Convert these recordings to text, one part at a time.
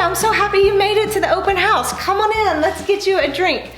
I'm so happy you made it to the open house. Come on in, let's get you a drink.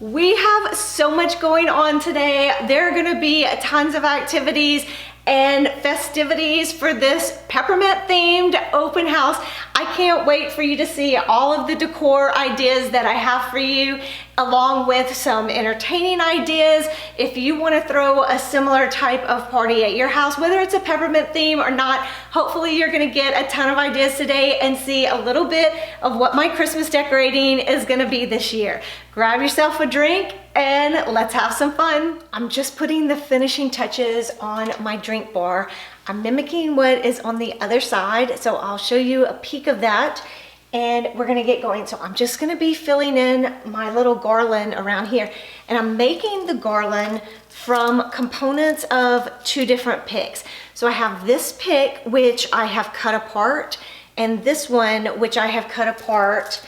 We have so much going on today. There are gonna be tons of activities and festivities for this peppermint themed open house. I can't wait for you to see all of the decor ideas that I have for you, along with some entertaining ideas. If you want to throw a similar type of party at your house, whether it's a peppermint theme or not, hopefully you're going to get a ton of ideas today and see a little bit of what my Christmas decorating is going to be this year. Grab yourself a drink and let's have some fun. I'm just putting the finishing touches on my drink bar. I'm mimicking what is on the other side, so I'll show you a peek of that and we're gonna get going. So I'm just gonna be filling in my little garland around here, and I'm making the garland from components of two different picks. So I have this pick, which I have cut apart, and this one, which I have cut apart,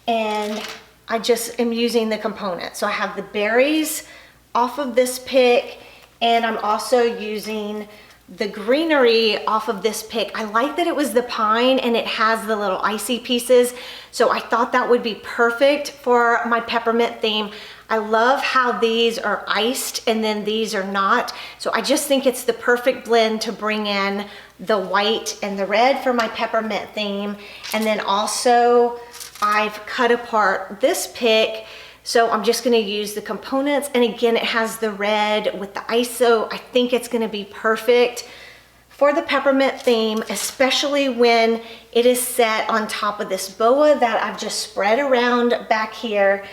and I just am using the components. So I have the berries off of this pick, and I'm also using the greenery off of this pick. I like that it was the pine and it has the little icy pieces, so I thought that would be perfect for my peppermint theme. I love how these are iced and then these are not, so I just think it's the perfect blend to bring in the white and the red for my peppermint theme. And then also I've cut apart this pick, so I'm just gonna use the components, and again, it has the red with the ISO. I think it's gonna be perfect for the peppermint theme, especially when it is set on top of this boa that I've just spread around back here.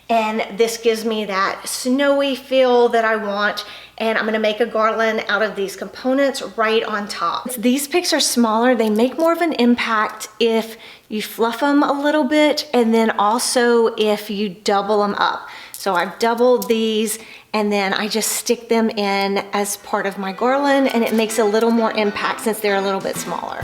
And this gives me that snowy feel that I want. And I'm gonna make a garland out of these components right on top. These picks are smaller. They make more of an impact if you fluff them a little bit, and then also if you double them up. So I've doubled these, and then I just stick them in as part of my garland, and it makes a little more impact since they're a little bit smaller.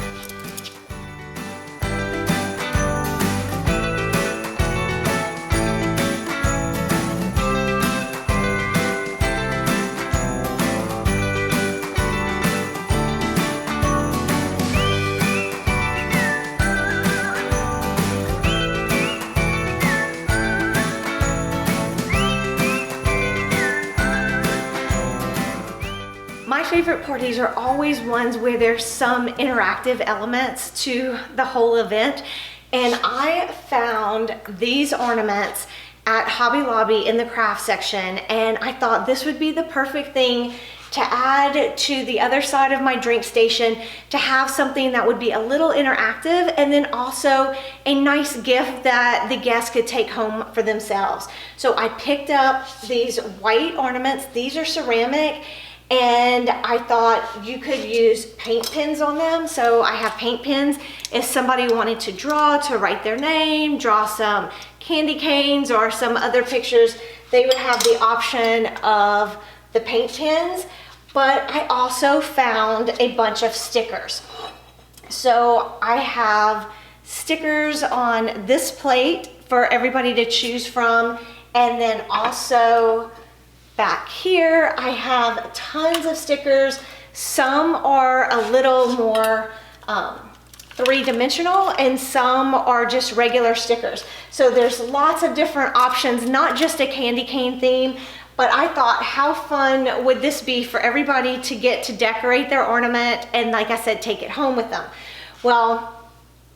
My favorite parties are always ones where there's some interactive elements to the whole event. And I found these ornaments at Hobby Lobby in the craft section, and I thought this would be the perfect thing to add to the other side of my drink station, to have something that would be a little interactive and then also a nice gift that the guests could take home for themselves. So I picked up these white ornaments. These are ceramic, and I thought you could use paint pens on them. So I have paint pens. If somebody wanted to draw, to write their name, draw some candy canes or some other pictures, they would have the option of the paint pens. But I also found a bunch of stickers. So I have stickers on this plate for everybody to choose from, and then also back here, I have tons of stickers. Some are a little more three-dimensional, and some are just regular stickers. So there's lots of different options, not just a candy cane theme, but I thought, how fun would this be for everybody to get to decorate their ornament and, like I said, take it home with them. Well,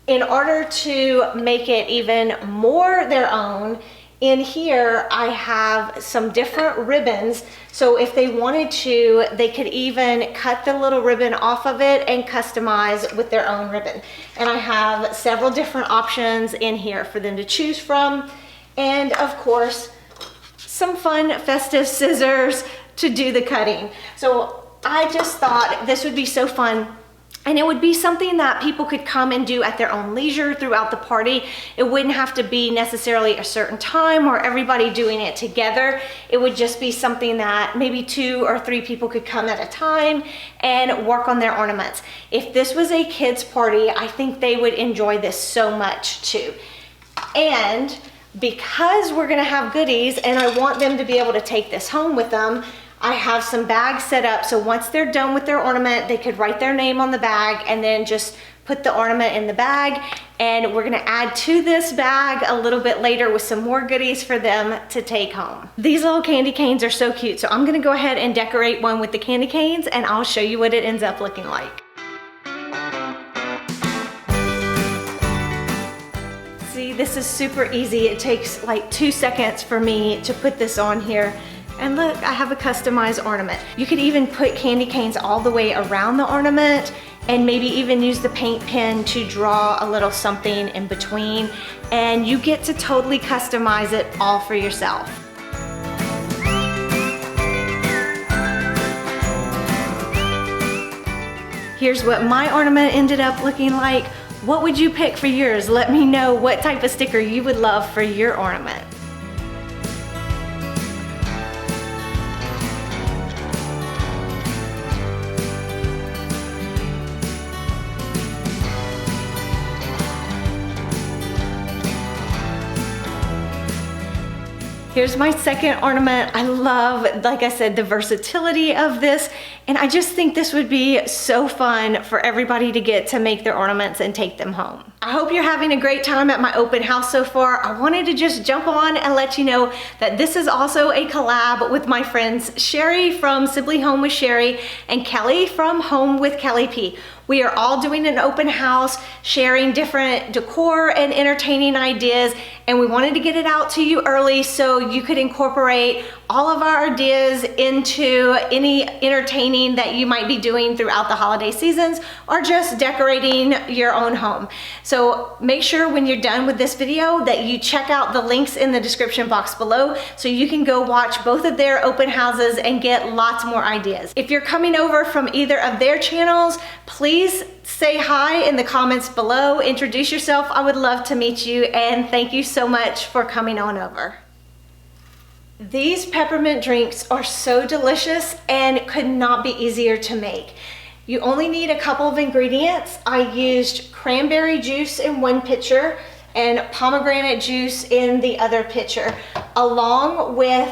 in order to make it even more their own, in here I have some different ribbons, so if they wanted to, they could even cut the little ribbon off of it and customize with their own ribbon. And I have several different options in here for them to choose from, and of course some fun festive scissors to do the cutting. So I just thought this would be so fun. And it would be something that people could come and do at their own leisure throughout the party. It wouldn't have to be necessarily a certain time or everybody doing it together. It would just be something that maybe 2 or 3 people could come at a time and work on their ornaments. If this was a kids' party, I think they would enjoy this so much too. And because we're gonna have goodies and I want them to be able to take this home with them, I have some bags set up, so once they're done with their ornament, they could write their name on the bag and then just put the ornament in the bag, and we're gonna add to this bag a little bit later with some more goodies for them to take home. These little candy canes are so cute, so I'm gonna go ahead and decorate one with the candy canes, and I'll show you what it ends up looking like. See, this is super easy. It takes like 2 seconds for me to put this on here. And look, I have a customized ornament. You could even put candy canes all the way around the ornament and maybe even use the paint pen to draw a little something in between, and you get to totally customize it all for yourself. Here's what my ornament ended up looking like. What would you pick for yours? Let me know what type of sticker you would love for your ornament. Here's my second ornament. I love, like I said, the versatility of this, and I just think this would be so fun for everybody to get to make their ornaments and take them home. I hope you're having a great time at my open house so far. I wanted to just jump on and let you know that this is also a collab with my friends Sherri from Simply Home with Sherri and Kelly from Home with Kelly P. We are all doing an open house, sharing different decor and entertaining ideas, and we wanted to get it out to you early so you could incorporate all of our ideas into any entertaining that you might be doing throughout the holiday seasons or just decorating your own home. So make sure when you're done with this video that you check out the links in the description box below so you can go watch both of their open houses and get lots more ideas. If you're coming over from either of their channels, please say hi in the comments below. Introduce yourself. I would love to meet you, and thank you so much for coming on over. These peppermint drinks are so delicious and could not be easier to make. You only need a couple of ingredients. I used cranberry juice in one pitcher and pomegranate juice in the other pitcher, along with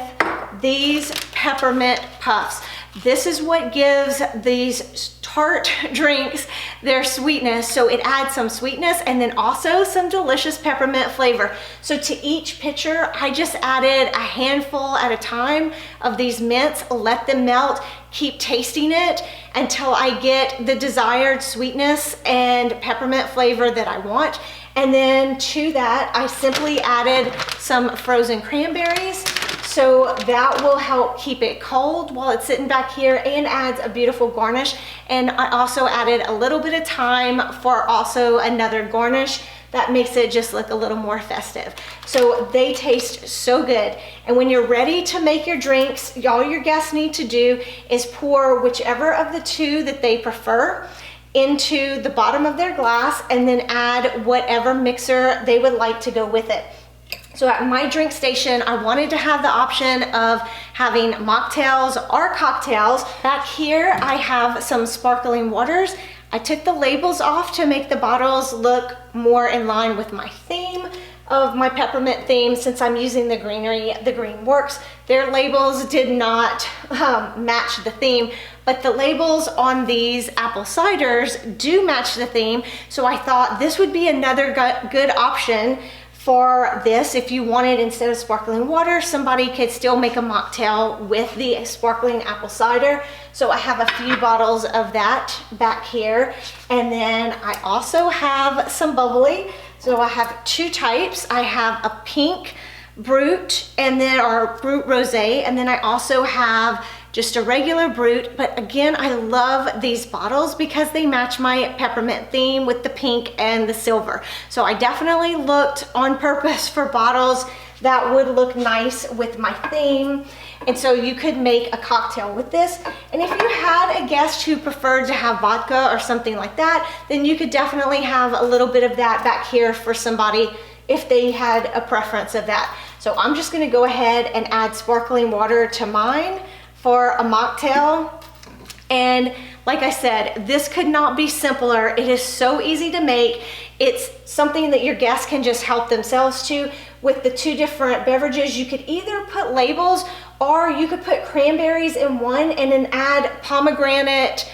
these peppermint puffs. This is what gives these tart drinks their sweetness. So it adds some sweetness and then also some delicious peppermint flavor. So to each pitcher, I just added a handful at a time of these mints, let them melt, keep tasting it until I get the desired sweetness and peppermint flavor that I want. And then to that, I simply added some frozen cranberries. So that will help keep it cold while it's sitting back here and adds a beautiful garnish. And I also added a little bit of thyme for also another garnish that makes it just look a little more festive. So they taste so good. And when you're ready to make your drinks, all your guests need to do is pour whichever of the two that they prefer into the bottom of their glass and then add whatever mixer they would like to go with it. So at my drink station, I wanted to have the option of having mocktails or cocktails. Back here, I have some sparkling waters. I took the labels off to make the bottles look more in line with my theme of my peppermint theme. Since I'm using the greenery, the green works, their labels did not match the theme, but the labels on these apple ciders do match the theme. So I thought this would be another good option for this. If you wanted, instead of sparkling water, somebody could still make a mocktail with the sparkling apple cider. So I have a few bottles of that back here. And then I also have some bubbly. So I have two types. I have a pink Brut and then our Brut Rosé, and then I also have just a regular Brut. But again, I love these bottles because they match my peppermint theme with the pink and the silver. So I definitely looked on purpose for bottles that would look nice with my theme. And so you could make a cocktail with this. And if you had a guest who preferred to have vodka or something like that, then you could definitely have a little bit of that back here for somebody if they had a preference of that. So I'm just gonna go ahead and add sparkling water to mine for a mocktail. And like I said, this could not be simpler. It is so easy to make. It's something that your guests can just help themselves to. With the two different beverages, you could either put labels or you could put cranberries in one and then add pomegranate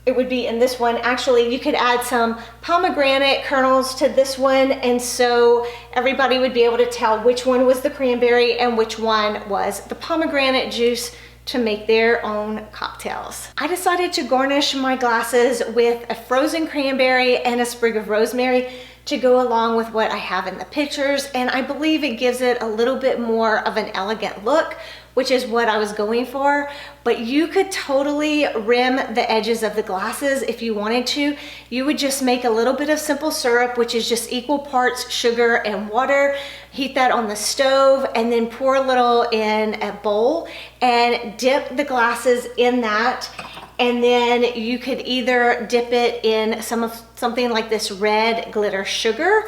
it would be in this one. Actually, you could add some pomegranate kernels to this one, and so everybody would be able to tell which one was the cranberry and which one was the pomegranate juice to make their own cocktails. I decided to garnish my glasses with a frozen cranberry and a sprig of rosemary to go along with what I have in the pictures, and I believe it gives it a little bit more of an elegant look, which is what I was going for. But you could totally rim the edges of the glasses if you wanted to. You would just make a little bit of simple syrup, which is just equal parts sugar and water, heat that on the stove, and then pour a little in a bowl and dip the glasses in that. And then you could either dip it in something like this red glitter sugar,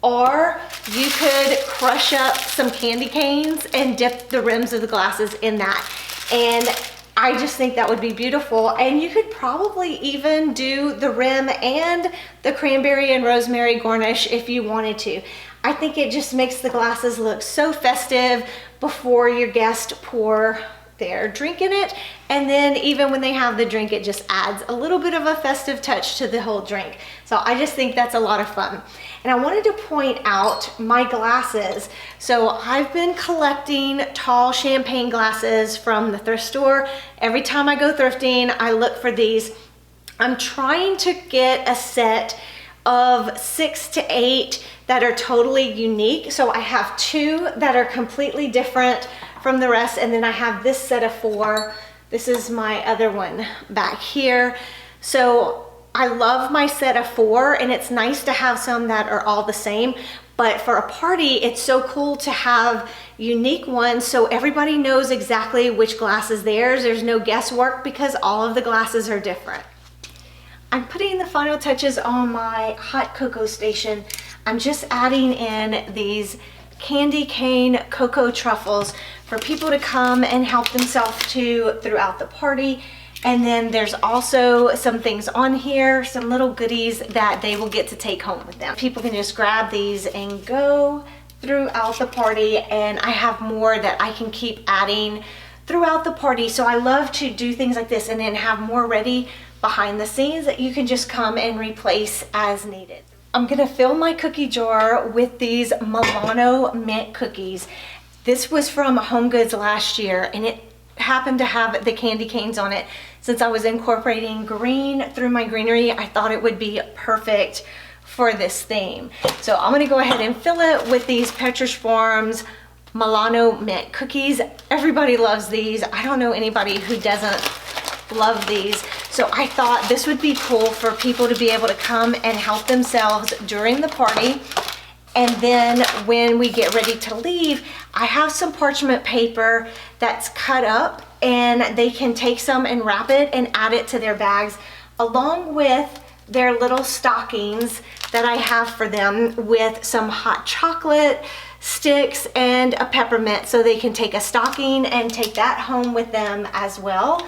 or you could crush up some candy canes and dip the rims of the glasses in that. And I just think that would be beautiful. And you could probably even do the rim and the cranberry and rosemary garnish if you wanted to. I think it just makes the glasses look so festive before your guests pour their drink in it. And then even when they have the drink, it just adds a little bit of a festive touch to the whole drink. So I just think that's a lot of fun. And I wanted to point out my glasses. So I've been collecting tall champagne glasses from the thrift store. Every time I go thrifting, I look for these. I'm trying to get a set of 6 to 8 that are totally unique. So I have 2 that are completely different from the rest, and then I have this set of 4. This is my other one back here. So I love my set of 4, and it's nice to have some that are all the same, but for a party, it's so cool to have unique ones so everybody knows exactly which glass is theirs. There's no guesswork because all of the glasses are different. I'm putting the final touches on my hot cocoa station. I'm just adding in these candy cane cocoa truffles for people to come and help themselves to throughout the party. And then there's also some things on here, some little goodies that they will get to take home with them. People can just grab these and go throughout the party, and I have more that I can keep adding throughout the party. So I love to do things like this and then have more ready behind the scenes that you can just come and replace as needed. I'm gonna fill my cookie jar with these Milano mint cookies. This was from Home Goods last year, and it happened to have the candy canes on it. Since I was incorporating green through my greenery, I thought it would be perfect for this theme. So I'm gonna go ahead and fill it with these Petrus Farms Milano mint cookies. Everybody loves these. I don't know anybody who doesn't love these. So I thought this would be cool for people to be able to come and help themselves during the party. And then when we get ready to leave, I have some parchment paper that's cut up, and they can take some and wrap it and add it to their bags, along with their little stockings that I have for them with some hot chocolate sticks and a peppermint, so they can take a stocking and take that home with them as well.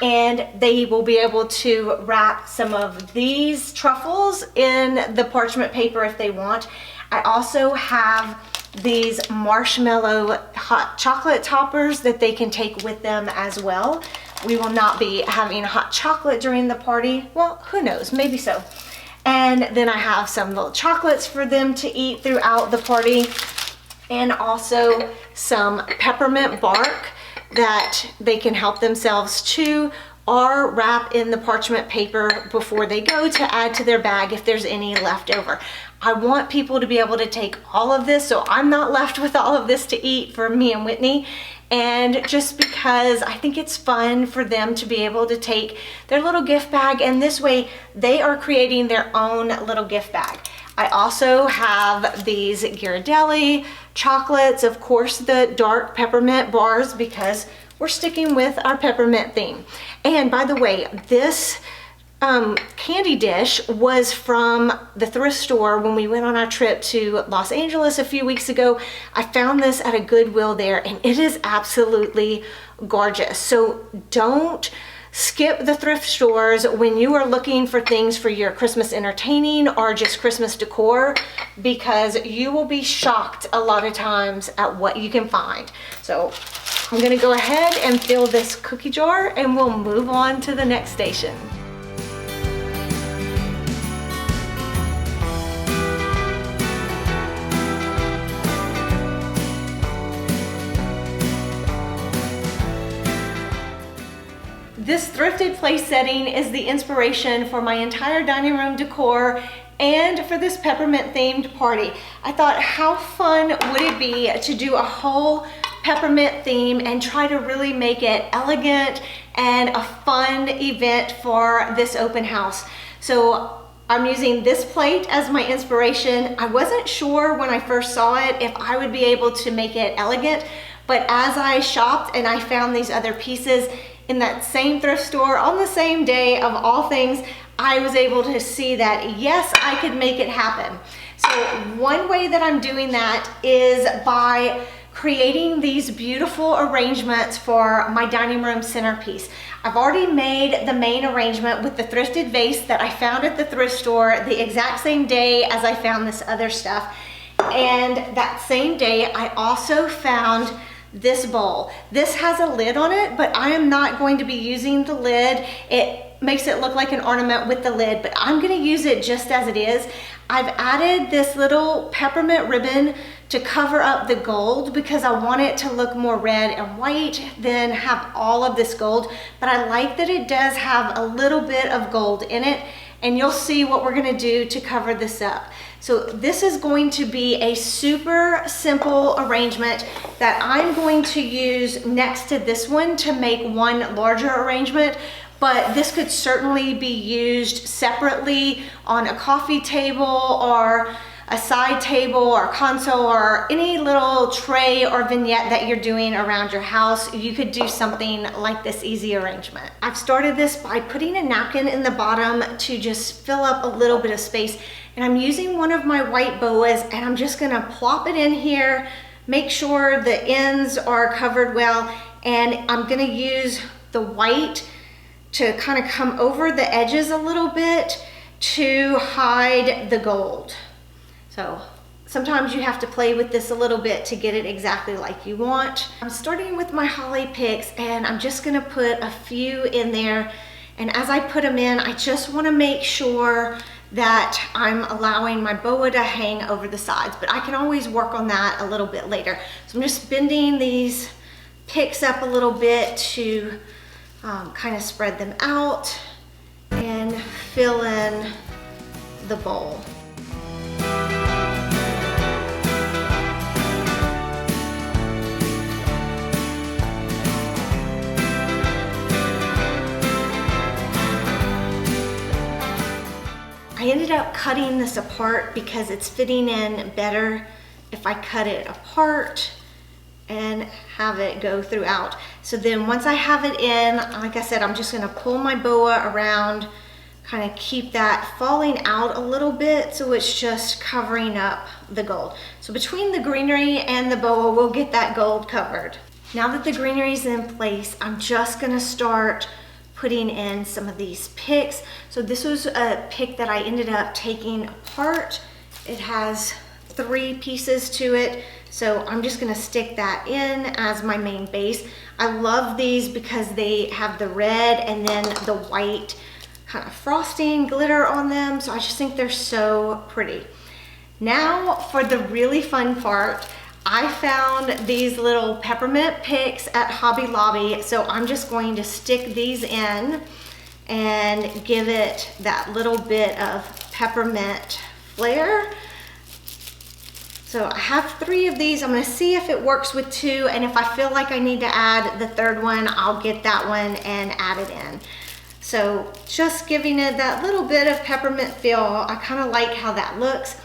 And they will be able to wrap some of these truffles in the parchment paper if they want. I also have these marshmallow hot chocolate toppers that they can take with them as well. We will not be having hot chocolate during the party. Well, who knows, maybe so. And then I have some little chocolates for them to eat throughout the party, and also some peppermint bark that they can help themselves to, or wrap in the parchment paper before they go to add to their bag if there's any left over. I want people to be able to take all of this so I'm not left with all of this to eat for me and Whitney, and just because I think it's fun for them to be able to take their little gift bag, and this way they are creating their own little gift bag. I also have these Ghirardelli chocolates, of course the dark peppermint bars, because we're sticking with our peppermint theme. And by the way, this candy dish was from the thrift store when we went on our trip to Los Angeles a few weeks ago. I found this at a Goodwill there, and it is absolutely gorgeous. So don't skip the thrift stores when you are looking for things for your Christmas entertaining or just Christmas decor, because you will be shocked a lot of times at what you can find. So I'm gonna go ahead and fill this cookie jar, and we'll move on to the next station. This thrifted place setting is the inspiration for my entire dining room decor and for this peppermint themed party. I thought, how fun would it be to do a whole peppermint theme and try to really make it elegant and a fun event for this open house. So I'm using this plate as my inspiration. I wasn't sure when I first saw it if I would be able to make it elegant, but as I shopped and I found these other pieces in that same thrift store on the same day of all things, I was able to see that yes, I could make it happen. So one way that I'm doing that is by creating these beautiful arrangements for my dining room centerpiece. I've already made the main arrangement with the thrifted vase that I found at the thrift store the exact same day as I found this other stuff. And that same day, I also found this bowl. This has a lid on it, but I am not going to be using the lid. It makes it look like an ornament with the lid, but I'm gonna use it just as it is. I've added this little peppermint ribbon to cover up the gold because I want it to look more red and white than have all of this gold, but I like that it does have a little bit of gold in it, and you'll see what we're gonna do to cover this up. So this is going to be a super simple arrangement that I'm going to use next to this one to make one larger arrangement, but this could certainly be used separately on a coffee table or a side table or console or any little tray or vignette that you're doing around your house. You could do something like this easy arrangement. I've started this by putting a napkin in the bottom to just fill up a little bit of space, and I'm using one of my white boas and I'm just gonna plop it in here, make sure the ends are covered well, and I'm gonna use the white to kind of come over the edges a little bit to hide the gold. So sometimes you have to play with this a little bit to get it exactly like you want. I'm starting with my holly picks and I'm just gonna put a few in there. And as I put them in, I just wanna make sure that I'm allowing my boa to hang over the sides, but I can always work on that a little bit later. So I'm just bending these picks up a little bit to kind of spread them out and fill in the bowl. I ended up cutting this apart because it's fitting in better if I cut it apart and have it go throughout. So then once I have it in, like I said, I'm just gonna pull my boa around, kind of keep that falling out a little bit so it's just covering up the gold. So between the greenery and the boa, we'll get that gold covered. Now that the greenery is in place, I'm just gonna start putting in some of these picks. So this was a pick that I ended up taking apart. It has 3 pieces to it. So I'm just gonna stick that in as my main base. I love these because they have the red and then the white kind of frosting glitter on them. So I just think they're so pretty. Now for the really fun part, I found these little peppermint picks at Hobby Lobby. So I'm just going to stick these in and give it that little bit of peppermint flair. So I have 3 of these. I'm gonna see if it works with 2, and if I feel like I need to add the 3rd one, I'll get that one and add it in. So just giving it that little bit of peppermint feel. I kind of like how that looks.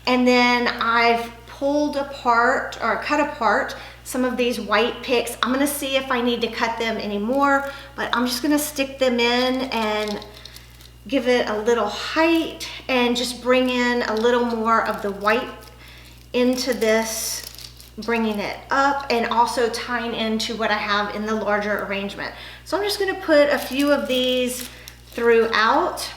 And then I've pulled apart or cut apart some of these white picks. I'm gonna see if I need to cut them anymore, but I'm just gonna stick them in and give it a little height and just bring in a little more of the white into this, bringing it up and also tying into what I have in the larger arrangement. So I'm just gonna put a few of these throughout,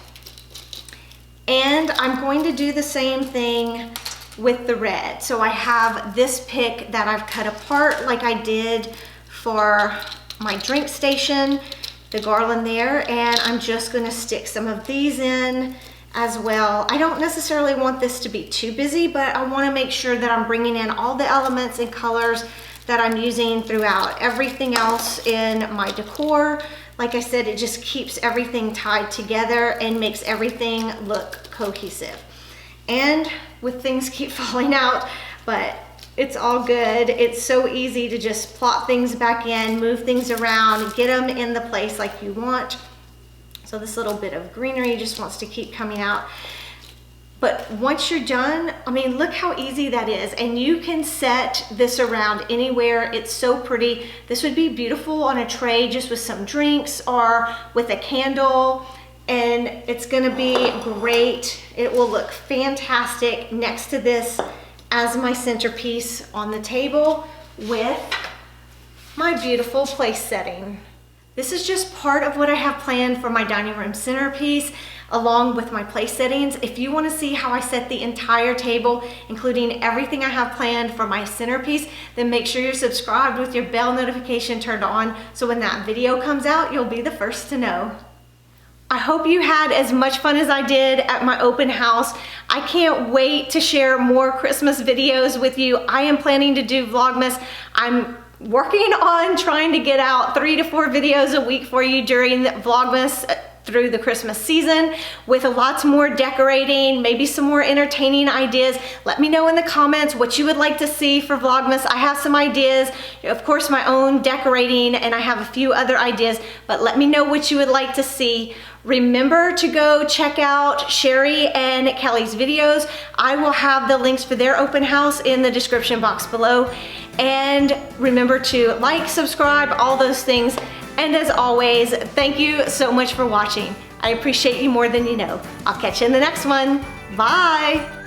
and I'm going to do the same thing with the red. So I have this pick that I've cut apart like I did for my drink station, the garland there, and I'm just gonna stick some of these in as well. I don't necessarily want this to be too busy, but I want to make sure that I'm bringing in all the elements and colors that I'm using throughout. Everything else in my decor, like I said, it just keeps everything tied together and makes everything look cohesive. And with things keep falling out, but it's all good. It's so easy to just plop things back in, move things around, get them in the place like you want. So this little bit of greenery just wants to keep coming out. But once you're done, I mean, look how easy that is. And you can set this around anywhere. It's so pretty. This would be beautiful on a tray just with some drinks or with a candle. And it's gonna be great. It will look fantastic next to this as my centerpiece on the table with my beautiful place setting. This is just part of what I have planned for my dining room centerpiece along with my place settings. If you want to see how I set the entire table, including everything I have planned for my centerpiece, then make sure you're subscribed with your bell notification turned on so when that video comes out, you'll be the first to know. I hope you had as much fun as I did at my open house. I can't wait to share more Christmas videos with you. I am planning to do Vlogmas. I'm working on trying to get out 3 to 4 videos a week for you during the Vlogmas through the Christmas season with lots more decorating, maybe some more entertaining ideas. Let me know in the comments what you would like to see for Vlogmas. I have some ideas, of course my own decorating, and I have a few other ideas, but let me know what you would like to see. Remember to go check out Sherri and Kelly's videos. I will have the links for their open house in the description box below. And remember to like, subscribe, all those things. And as always, thank you so much for watching. I appreciate you more than you know. I'll catch you in the next one. Bye.